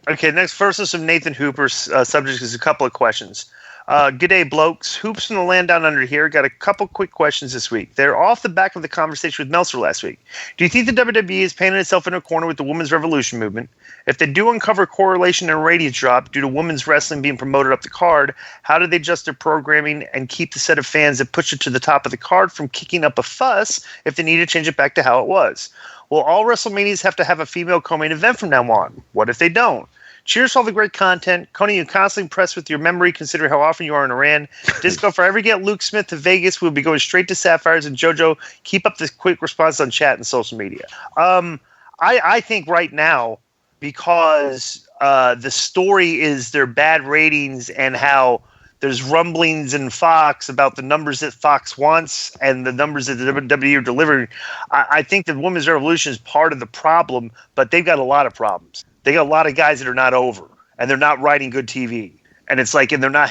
Okay, next first is from Nathan Hooper's subject is a couple of questions. Good day, blokes. Hoops from the land down under here. Got a couple quick questions this week. They're off the back of the conversation with Meltzer last week. Do you think the WWE is painting itself in a corner with the women's revolution movement? If they do uncover correlation and ratings drop due to women's wrestling being promoted up the card, how do they adjust their programming and keep the set of fans that push it to the top of the card from kicking up a fuss if they need to change it back to how it was? Will all WrestleManias have to have a female co-main event from now on? What if they don't? Cheers for all the great content. Coney, you're constantly impressed with your memory considering how often you are in Iran. Disco, if I ever get Luke Smith to Vegas, we'll be going straight to Sapphires. And JoJo, keep up this quick response on chat and social media. I think right now, because the story is their bad ratings and how there's rumblings in Fox about the numbers that Fox wants and the numbers that the WWE are delivering, I think the women's revolution is part of the problem, but they've got a lot of problems. They got a lot of guys that are not over, and they're not writing good TV, and it's like, and they're not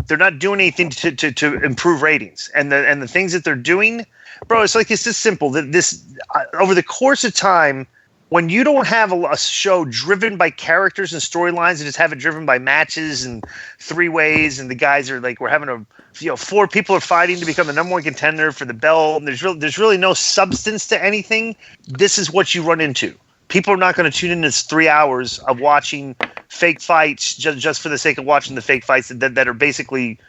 they're not doing anything to improve ratings, and the things that they're doing, bro, it's like it's just simple. That this over the course of time, when you don't have a show driven by characters and storylines, and just have it driven by matches and three ways, and the guys are like, we're having four people are fighting to become the number one contender for the belt, and there's really no substance to anything. This is what you run into. People are not going to tune in this 3 hours of watching fake fights just for the sake of watching the fake fights that are basically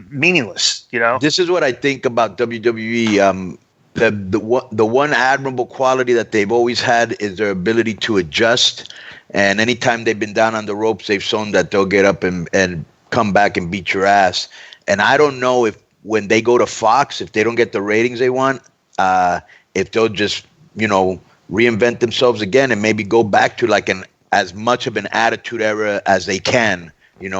meaningless. You know, this is what I think about WWE. The one admirable quality that they've always had is their ability to adjust. And anytime they've been down on the ropes, they've shown that they'll get up and come back and beat your ass. And I don't know if when they go to Fox, if they don't get the ratings they want, if they'll just reinvent themselves again and maybe go back to like as much of an attitude era as they can,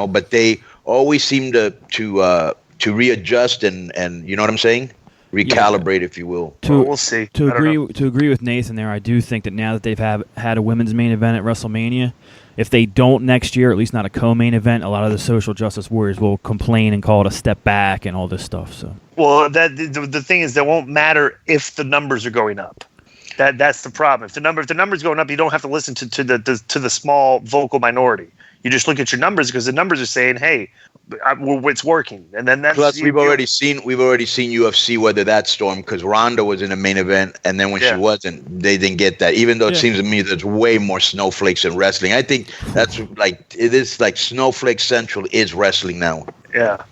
but they always seem to readjust and you know what I'm saying? Recalibrate, if you will. We'll see. To agree with Nathan there, I do think that now that they've had a women's main event at WrestleMania, if they don't next year, at least not a co-main event, a lot of the social justice warriors will complain and call it a step back and all this stuff. So, well, the thing is, that won't matter if the numbers are going up. That's the problem. If the numbers going up, you don't have to listen to the small vocal minority. You just look at your numbers because the numbers are saying, "Hey, it's working." And then that's plus we've already seen UFC weather that storm because Ronda was in a main event, and then when she wasn't, they didn't get that. Even though it seems to me there's way more snowflakes in wrestling. I think that's like it is like snowflake central is wrestling now. Yeah.